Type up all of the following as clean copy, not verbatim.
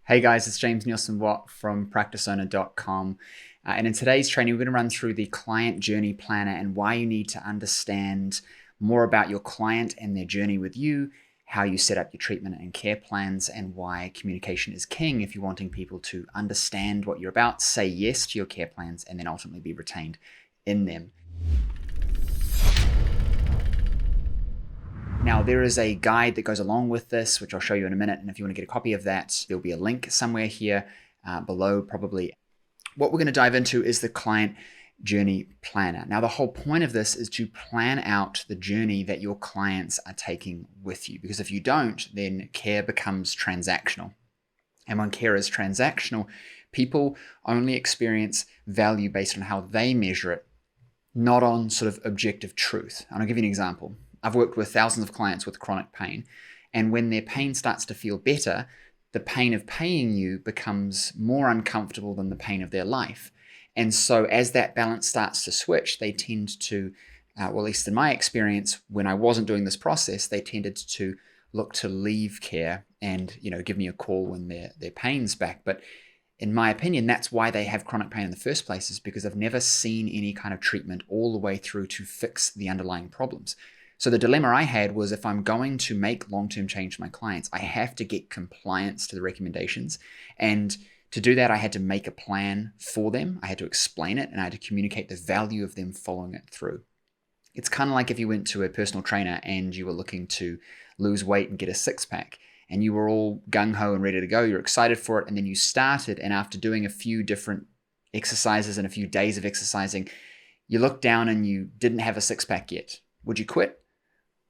Hey guys, it's James Nielsen Watt from practiceowner.com. And in today's training, we're going to run through the client journey planner and why you need to understand more about your client and their journey with you, how you set up your treatment and care plans, and why communication is king if you're wanting people to understand what you're about, say yes to your care plans, and then ultimately be retained in them. Now, there is a guide that goes along with this, which I'll show you in a minute. And if you want to get a copy of that, there'll be a link somewhere here below, probably. What we're going to dive into is the client journey planner. Now, the whole point of this is to plan out the journey that your clients are taking with you. Because if you don't, then care becomes transactional. And when care is transactional, people only experience value based on how they measure it, not on sort of objective truth. And I'll give you an example. I've worked with thousands of clients with chronic pain, and when their pain starts to feel better, the pain of paying you becomes more uncomfortable than the pain of their life. And so as that balance starts to switch, they tend to, well, at least in my experience, when I wasn't doing this process, they tended to look to leave care and, give me a call when their pain's back. But in my opinion, that's why they have chronic pain in the first place, is because I've never seen any kind of treatment all the way through to fix the underlying problems. So the dilemma I had was, if I'm going to make long-term change for my clients, I have to get compliance to the recommendations. And to do that, I had to make a plan for them. I had to explain it, and I had to communicate the value of them following it through. It's kind of like if you went to a personal trainer and you were looking to lose weight and get a six-pack, and you were all gung-ho and ready to go. You're excited for it, and then you started, and after doing a few different exercises and a few days of exercising, you looked down and you didn't have a six-pack yet. Would you quit?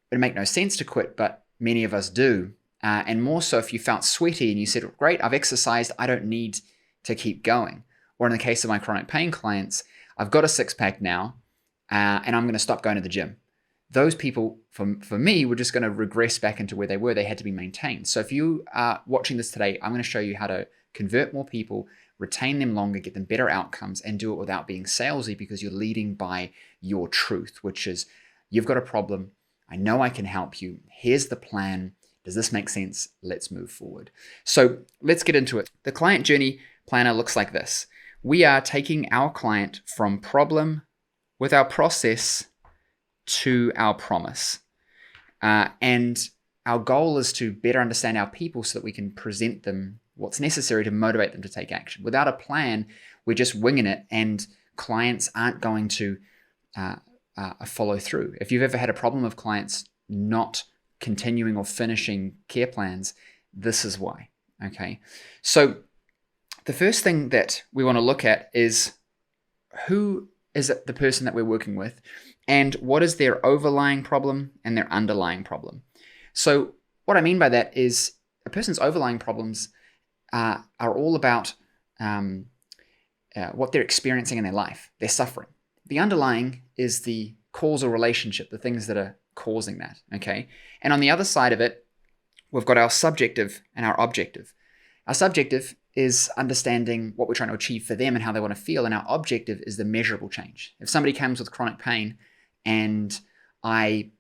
It'd make no sense to quit, but many of us do. And more so if you felt sweaty and you said, great, I've exercised, I don't need to keep going. Or in the case of my chronic pain clients, I've got a six-pack now, and I'm going to stop going to the gym. Those people, for me, were just going to regress back into where they were. They had to be maintained. So if you are watching this today, I'm going to show you how to convert more people, retain them longer, get them better outcomes, and do it without being salesy, because you're leading by your truth, which is, you've got a problem. I know I can help you. Here's the plan. Does this make sense? Let's move forward. So let's get into it. The client journey planner looks like this. We are taking our client from problem with our process to our promise. And our goal is to better understand our people so that we can present them what's necessary to motivate them to take action. Without a plan, we're just winging it, and clients aren't going to follow through. If you've ever had a problem of clients not continuing or finishing care plans, this is why. Okay. So the first thing that we want to look at is, who is it, the person that we're working with, and what is their overlying problem and their underlying problem. So what I mean by that is, a person's overlying problems are all about what they're experiencing in their life. They're suffering. The underlying is the causal relationship, the things that are causing that, okay? And on the other side of it, we've got our subjective and our objective. Our subjective is understanding what we're trying to achieve for them and how they want to feel, and our objective is the measurable change. If somebody comes with chronic pain and I,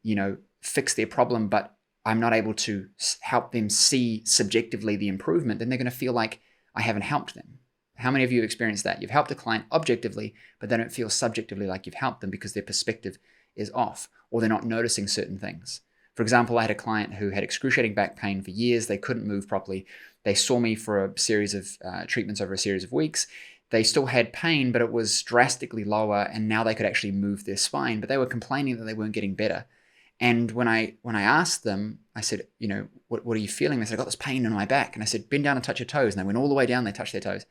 fix their problem, but I'm not able to help them see subjectively the improvement, then they're going to feel like I haven't helped them. How many of you have experienced that? You've helped a client objectively, but they don't feel subjectively like you've helped them because their perspective is off, or they're not noticing certain things. For example, I had a client who had excruciating back pain for years. They couldn't move properly. They saw me for a series of treatments over a series of weeks. They still had pain, but it was drastically lower, and now they could actually move their spine, but they were complaining that they weren't getting better. And when I asked them, I said, what are you feeling? They said, I got this pain in my back. And I said, bend down and touch your toes. And they went all the way down, they touched their toes.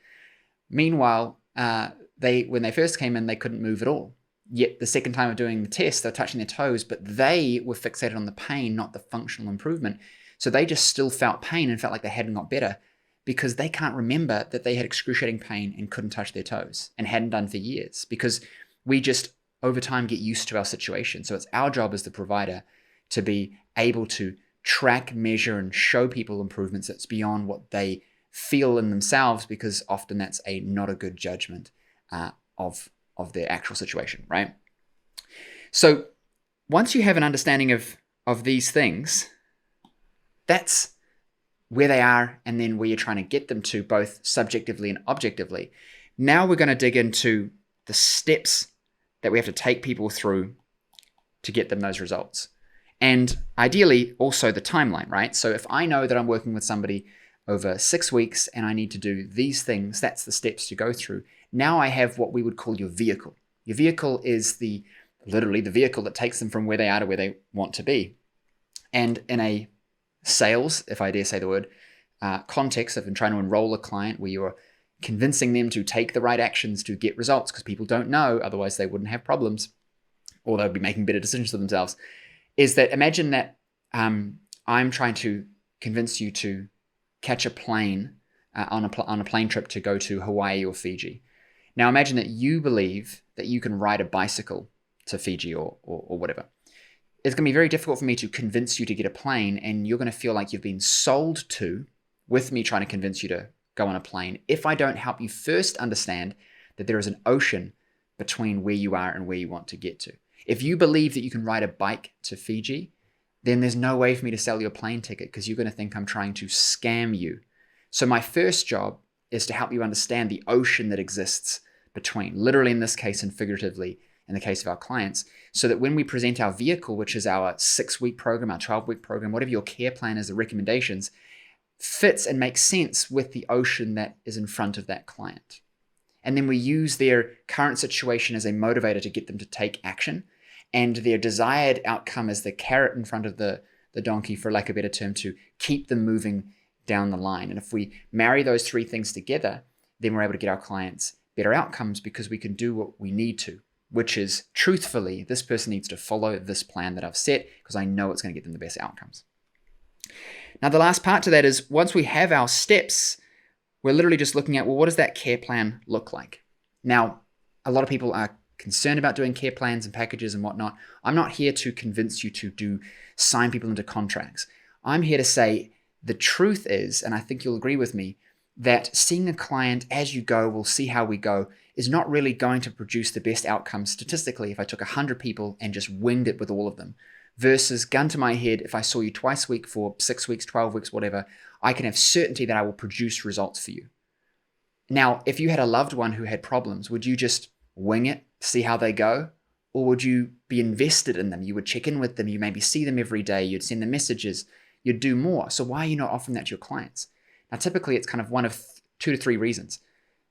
Meanwhile, when they first came in, they couldn't move at all. Yet the second time of doing the test, they're touching their toes, but they were fixated on the pain, not the functional improvement. So they just still felt pain and felt like they hadn't got better, because they can't remember that they had excruciating pain and couldn't touch their toes and hadn't done for years, because we just over time get used to our situation. So it's our job as the provider to be able to track, measure, and show people improvements that's beyond what they feel in themselves, because often that's not a good judgment of their actual situation, right? So once you have an understanding of these things, that's where they are and then where you're trying to get them to, both subjectively and objectively. Now we're going to dig into the steps that we have to take people through to get them those results. And ideally, also the timeline, right? So if I know that I'm working with somebody over 6 weeks and I need to do these things, that's the steps to go through. Now I have what we would call your vehicle. Your vehicle is literally the vehicle that takes them from where they are to where they want to be. And in a sales, if I dare say the word, context of trying to enroll a client where you're convincing them to take the right actions to get results, because people don't know, otherwise they wouldn't have problems, or they'll be making better decisions for themselves, is that imagine that I'm trying to convince you to catch a plane on a plane trip to go to Hawaii or Fiji. Now imagine that you believe that you can ride a bicycle to Fiji or whatever. It's going to be very difficult for me to convince you to get a plane, and you're going to feel like you've been sold to with me trying to convince you to go on a plane if I don't help you first understand that there is an ocean between where you are and where you want to get to. If you believe that you can ride a bike to Fiji, then there's no way for me to sell you a plane ticket, because you're going to think I'm trying to scam you. So my first job is to help you understand the ocean that exists between, literally in this case and figuratively in the case of our clients, so that when we present our vehicle, which is our 6-week program, our 12-week program, whatever your care plan is, the recommendations, fits and makes sense with the ocean that is in front of that client. And then we use their current situation as a motivator to get them to take action, and their desired outcome as the carrot in front of the donkey, for lack of a better term, to keep them moving down the line. And if we marry those three things together, then we're able to get our clients better outcomes, because we can do what we need to, which is, truthfully, this person needs to follow this plan that I've set, because I know it's going to get them the best outcomes. Now, the last part to that is, once we have our steps, we're literally just looking at, well, what does that care plan look like? Now, a lot of people are concerned about doing care plans and packages and whatnot. I'm not here to convince you to sign people into contracts. I'm here to say the truth is, and I think you'll agree with me, that seeing a client as you go, we'll see how we go, is not really going to produce the best outcomes statistically if I took 100 people and just winged it with all of them. Versus, gun to my head, if I saw you twice a week for 6 weeks, 12 weeks, whatever, I can have certainty that I will produce results for you. Now, if you had a loved one who had problems, would you just wing it, see how they go? Or would you be invested in them? You would check in with them, you maybe see them every day, you'd send them messages, you'd do more. So why are you not offering that to your clients? Now, typically it's kind of one of 2 to 3 reasons.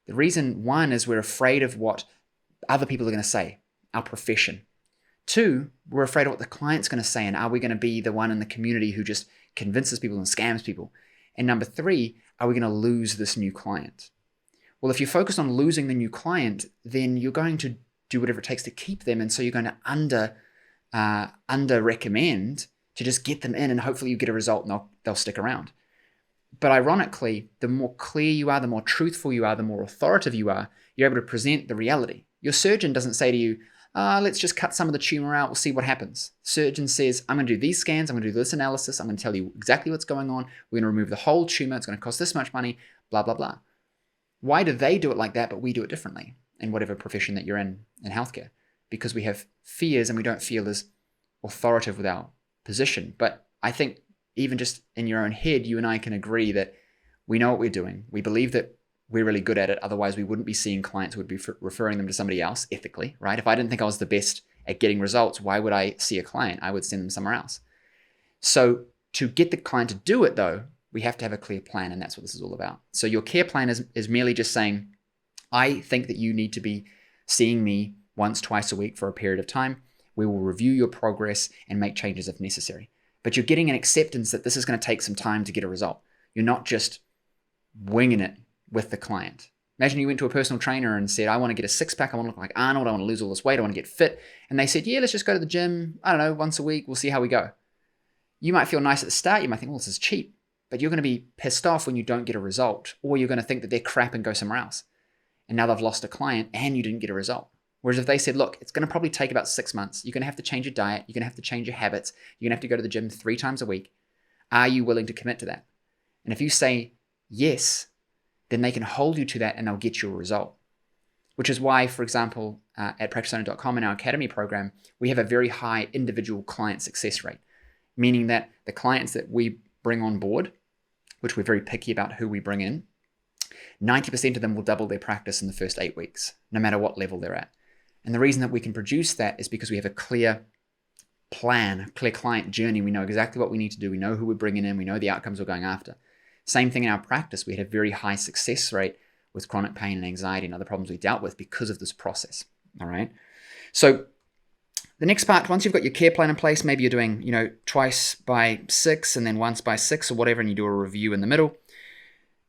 The reason one is we're afraid of what other people are going to say, our profession. 2, we're afraid of what the client's going to say, and are we going to be the one in the community who just convinces people and scams people? And number 3, are we going to lose this new client? Well, if you focus on losing the new client, then you're going to do whatever it takes to keep them, and so you're going to under recommend to just get them in, and hopefully you get a result and they'll stick around. But ironically, the more clear you are, the more truthful you are, the more authoritative you are, you're able to present the reality. Your surgeon doesn't say to you, let's just cut some of the tumor out, we'll see what happens. Surgeon says, I'm going to do these scans, I'm going to do this analysis, I'm going to tell you exactly what's going on, we're going to remove the whole tumor, it's going to cost this much money, blah, blah, blah. Why do they do it like that, but we do it differently in whatever profession that you're in healthcare? Because we have fears and we don't feel as authoritative with our position. But I think even just in your own head, you and I can agree that we know what we're doing. We believe that we're really good at it. Otherwise, we wouldn't be seeing clients, we'd be referring them to somebody else ethically, right? If I didn't think I was the best at getting results, why would I see a client? I would send them somewhere else. So to get the client to do it though, we have to have a clear plan, and that's what this is all about. So your care plan is merely just saying, I think that you need to be seeing me once, twice a week for a period of time. We will review your progress and make changes if necessary. But you're getting an acceptance that this is going to take some time to get a result. You're not just winging it with the client. Imagine you went to a personal trainer and said, I want to get a 6-pack, I want to look like Arnold, I want to lose all this weight, I want to get fit. And they said, yeah, let's just go to the gym, I don't know, once a week, we'll see how we go. You might feel nice at the start, you might think, well, this is cheap. But you're going to be pissed off when you don't get a result, or you're going to think that they're crap and go somewhere else. And now they've lost a client and you didn't get a result. Whereas if they said, look, it's going to probably take about 6 months. You're going to have to change your diet. You're going to have to change your habits. You're going to have to go to the gym 3 times a week. Are you willing to commit to that? And if you say yes, then they can hold you to that and they'll get you a result. Which is why, for example, at practiceowner.com in our academy program, we have a very high individual client success rate, meaning that the clients that we bring on board, which we're very picky about who we bring in, 90% of them will double their practice in the first 8 weeks, no matter what level they're at. And the reason that we can produce that is because we have a clear plan, a clear client journey. We know exactly what we need to do. We know who we're bringing in. We know the outcomes we're going after. Same thing in our practice. We had a very high success rate with chronic pain and anxiety and other problems we dealt with because of this process. All right. So the next part, once you've got your care plan in place, maybe you're doing, twice by 6 and then once by 6 or whatever, and you do a review in the middle.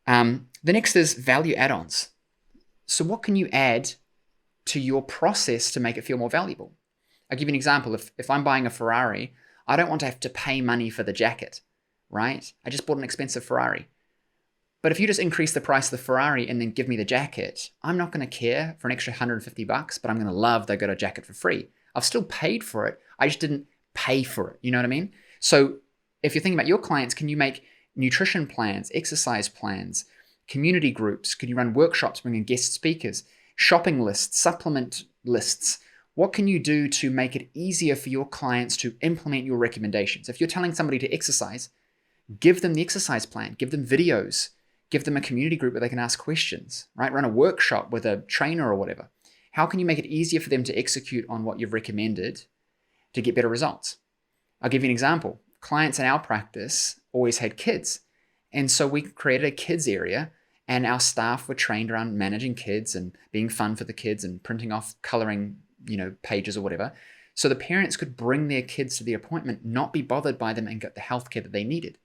The next is value add-ons. So what can you add to your process to make it feel more valuable? I'll give you an example. If I'm buying a Ferrari, I don't want to have to pay money for the jacket, right? I just bought an expensive Ferrari. But if you just increase the price of the Ferrari and then give me the jacket, I'm not going to care for an extra $150, but I'm going to love that I got a jacket for free. I've still paid for it. I just didn't pay for it. You know what I mean? So if you're thinking about your clients, can you make nutrition plans, exercise plans, community groups? Can you run workshops, bring in guest speakers, shopping lists, supplement lists? What can you do to make it easier for your clients to implement your recommendations? If you're telling somebody to exercise, give them the exercise plan, give them videos, give them a community group where they can ask questions, right? Run a workshop with a trainer or whatever. How can you make it easier for them to execute on what you've recommended to get better results? I'll give you an example. Clients in our practice always had kids. And so we created a kids area, and our staff were trained around managing kids and being fun for the kids and printing off coloring, pages or whatever. So the parents could bring their kids to the appointment, not be bothered by them, and get the healthcare that they needed.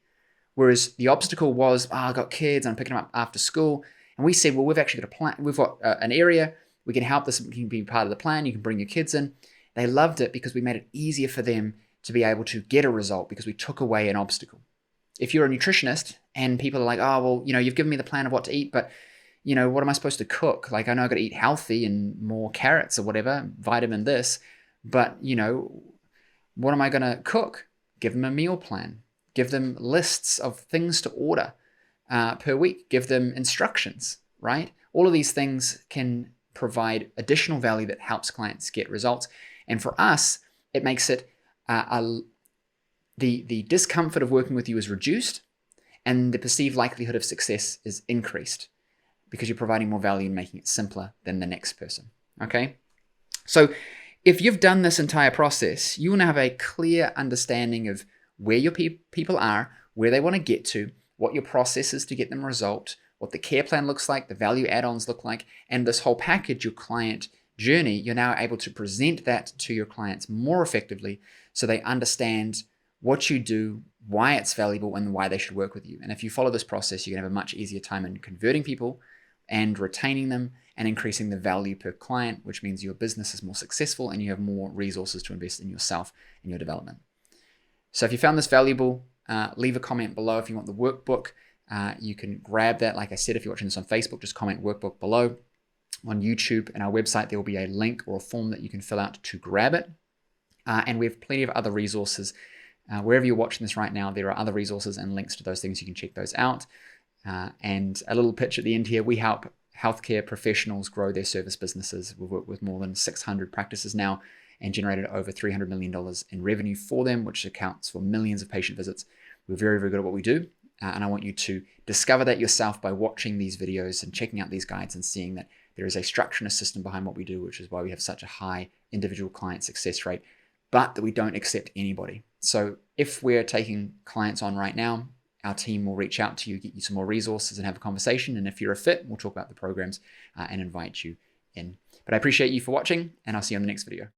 Whereas the obstacle was, I got kids, I'm picking them up after school. And we said, well, we've actually got a plan. We've got an area. We can help this. You can be part of the plan. You can bring your kids in. They loved it because we made it easier for them to be able to get a result because we took away an obstacle. If you're a nutritionist and people are like, oh, well, you've given me the plan of what to eat, but, what am I supposed to cook? Like, I know I've got to eat healthy and more carrots or whatever, vitamin this, but, what am I going to cook? Give them a meal plan. Give them lists of things to order per week. Give them instructions, right? All of these things can provide additional value that helps clients get results. And for us, it makes it the discomfort of working with you is reduced and the perceived likelihood of success is increased because you're providing more value and making it simpler than the next person. Okay? So if you've done this entire process, you want to have a clear understanding of where your people are, where they want to get to, what your process is to get them a result, what the care plan looks like, the value add-ons look like, and this whole package, your client journey, you're now able to present that to your clients more effectively so they understand what you do, why it's valuable, and why they should work with you. And if you follow this process, you're going to have a much easier time in converting people and retaining them and increasing the value per client, which means your business is more successful and you have more resources to invest in yourself and your development. So if you found this valuable, leave a comment below. If you want the workbook, you can grab that. Like I said, if you're watching this on Facebook, just comment workbook below. On YouTube and our website, there will be a link or a form that you can fill out to grab it. And we have plenty of other resources. Wherever you're watching this right now, there are other resources and links to those things. You can check those out. And a little pitch at the end here, we help healthcare professionals grow their service businesses. We've worked with more than 600 practices now and generated over $300 million in revenue for them, which accounts for millions of patient visits. We're very, very good at what we do. And I want you to discover that yourself by watching these videos and checking out these guides and seeing that there is a structure and a system behind what we do, which is why we have such a high individual client success rate, but that we don't accept anybody. So if we're taking clients on right now, our team will reach out to you, get you some more resources and have a conversation. And if you're a fit, we'll talk about the programs and invite you in. But I appreciate you for watching, and I'll see you on the next video.